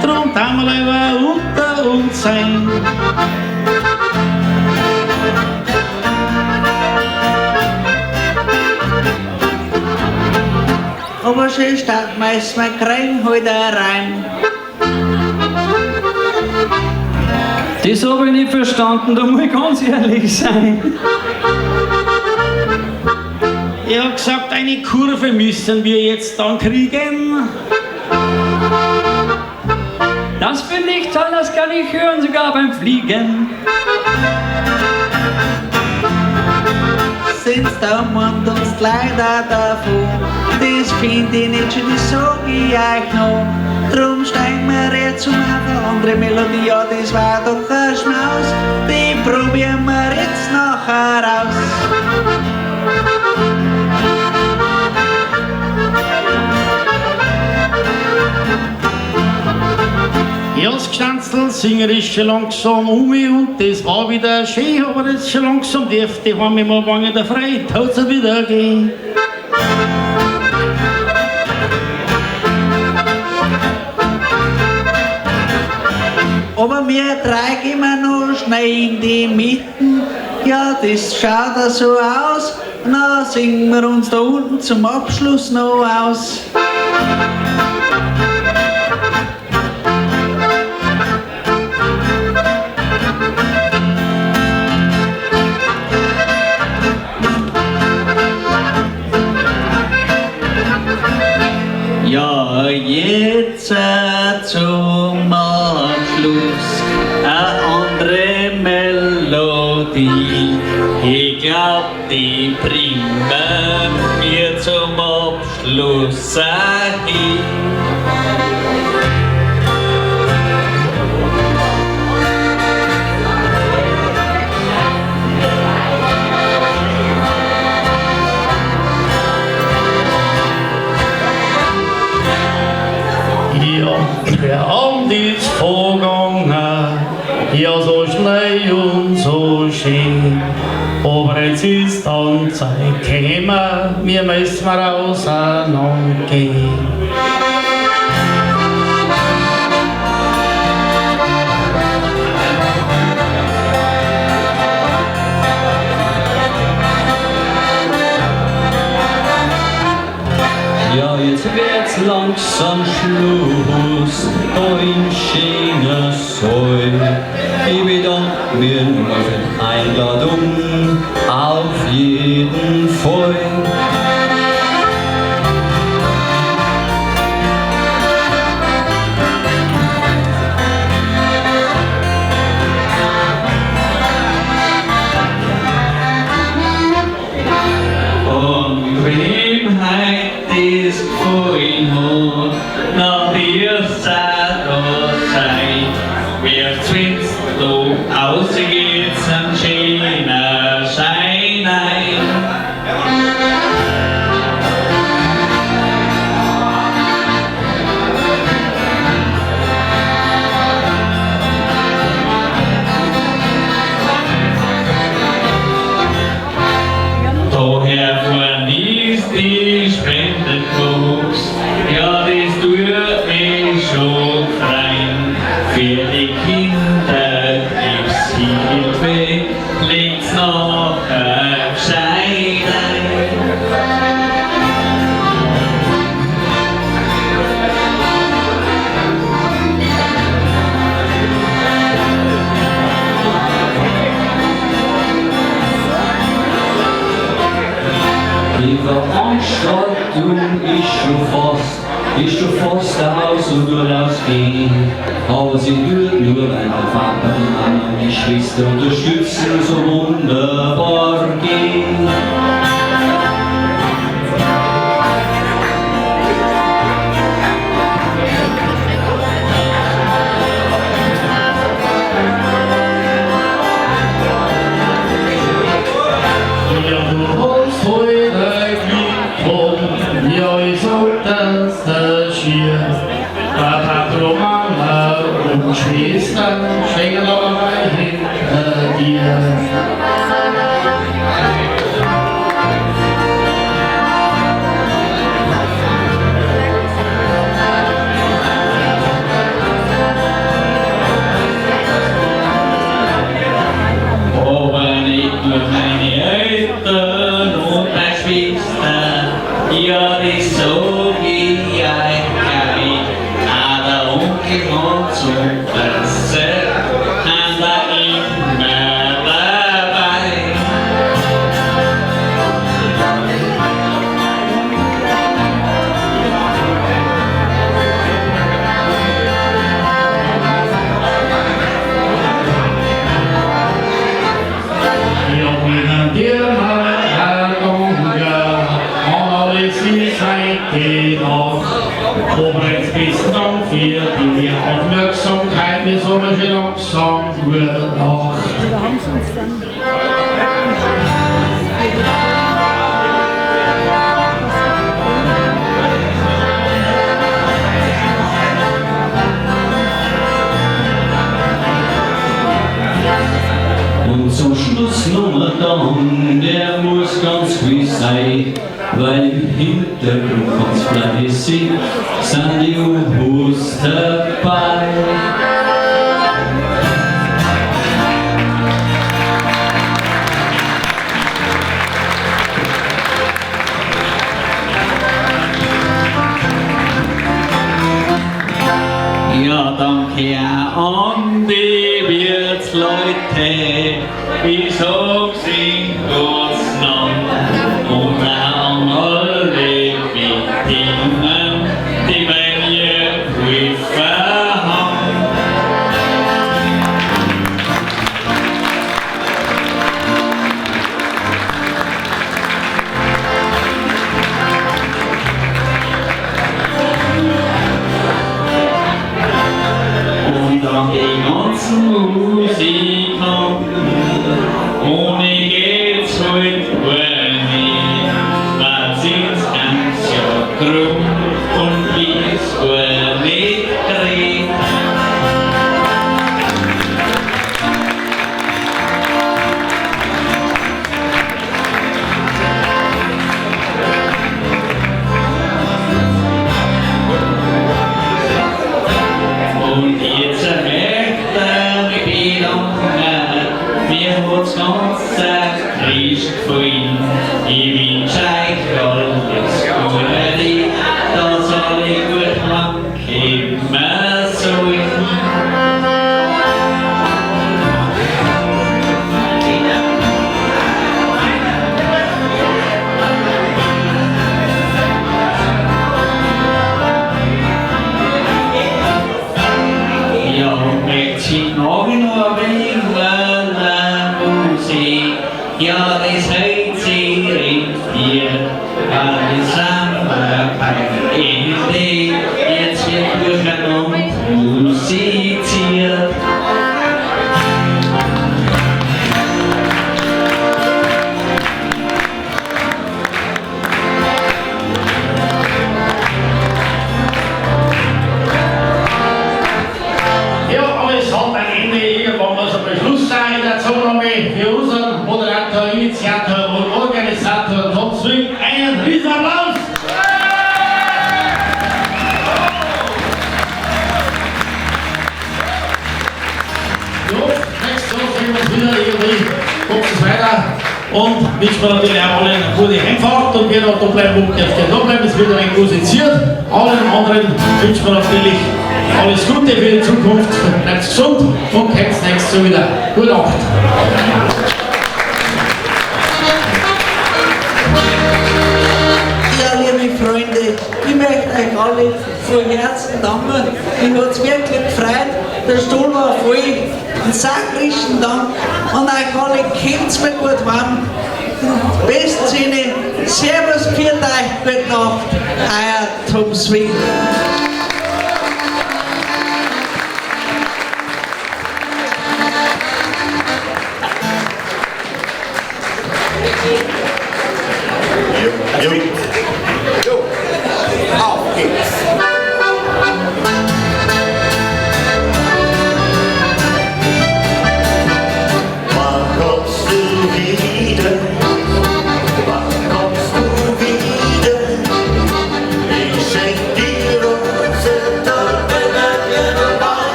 Drum tun wir lieber unter uns sein. Aber schön statt meist, wir kriegen heute rein. Das habe ich nicht verstanden, da muss ich ganz ehrlich sein. Ich habe gesagt, eine Kurve müssen wir jetzt dann kriegen. Das finde ich toll, das kann ich hören, sogar beim Fliegen. Sitzt da und uns leider davon. Das find ich nicht schön, das sag ich euch noch. Drum steigen wir jetzt um eine andere Melodie, ja, das war doch ein Schmaus. Die probieren wir jetzt nachher aus. Ja, das Gstanzl Singer ist schon langsam und das war wieder schön, aber jetzt schon langsam dürfte haben wir mal wange der Freude, hat's wieder gehen. Aber wir drei gehen wir noch schnell in die Mitten. Ja, das schaut da so aus. Na, singen wir uns da unten zum Abschluss noch aus. Ja, jetzt zum Abschluss eine andere Melodie. Ich glaub, die bringen wir zum Abschluss. Schluss hin. Der Abend ist vergangen, ja so schnell und so schön. Aber jetzt ist dann Zeit gekommen, wir müssen mal auseinandergehen. Ja, jetzt wird's langsam Schluss, da in schöner Säule. Ich bedanke mir nur für die Einladung, auf jeden Fall. Und wem das gefallen hat, nach dir seid oder seid, wer zwingst du ausgeht, ein schöner Schein ein. Daher verliest die Spendenbox, ja, das tut mich schon freuen. Für die Kinderkrebshilfe legt's nachher gescheit ein. Die Veranstaltung ist schon fast aus und durchausgehen. Aber sie tut nur, weil der Papa, die Mama und die Schwester unterstützen, so wunderbar gehen. Ja, ich sollte das hier. Papa, Mama und Schwestern schenken aber hinter dir. Aber nicht nur meine Eltern und meine Schwester, ja, das sag ich euch gleich. Auch der Onkel Hans und der Seit haben da immer dabei. Ja, wenn dir mal Hunger, alles ist heute Nacht. Aber jetzt besten Dank für die Aufmerksamkeit, wir sollen schon langsam gute Nacht. Und zum Schluss noch dann, der muss ganz gewiss sein, weil im Hintergrund ganz fleißig sind die Uhus dabei. Ja, danke auch an die Wirtsleute, ich sag's in Gottes Namen und an alle Bedingungen, die bei mir geholfen haben. und an die ganzen Musikanten. Ohne geht's halt gar nicht, weil sind's ganz ja krumm und wie's gar nicht dreht. Und jetzt möchte ich mich bedanken, mir hat's ganz frisch gefallen. Ich wünsche euch alles Gute, dass alle gut langkommen sollen. Ja, möchte noch ein wenig Musik. Ja, das hält sich rentiert. Alles am Ende. Jetzt wird durcheinander musiziert. Ja, aber es hat ein Ende, irgendwann muss einmal Schluss sein. Dazu nochmal für unseren Moderator, Initiator und Organisator Thomas Dorner einen Riesenapplaus! Ja, nächstes Jahr sehen wir uns wieder irgendwie, kommt es weiter und wünschen wir natürlich auch allen eine gute Heimfahrt und wer noch da bleiben will, darf da bleiben, es wird ein wenig musiziert. Allen anderen wünschen wir natürlich alles Gute für die Zukunft, bleibt gesund und kommt nächstes Jahr wieder. Gute Nacht! Ja, liebe Freunde, ich möchte euch alle von Herzen danken. Mich hat es wirklich gefreut. Der Stuhl war voll. Einen sakrischen Dank an euch alle. Kennt's mir gut warm. In besten Sinne, Servus, pfiat euch, gute Nacht. Euer Thomas Dorner.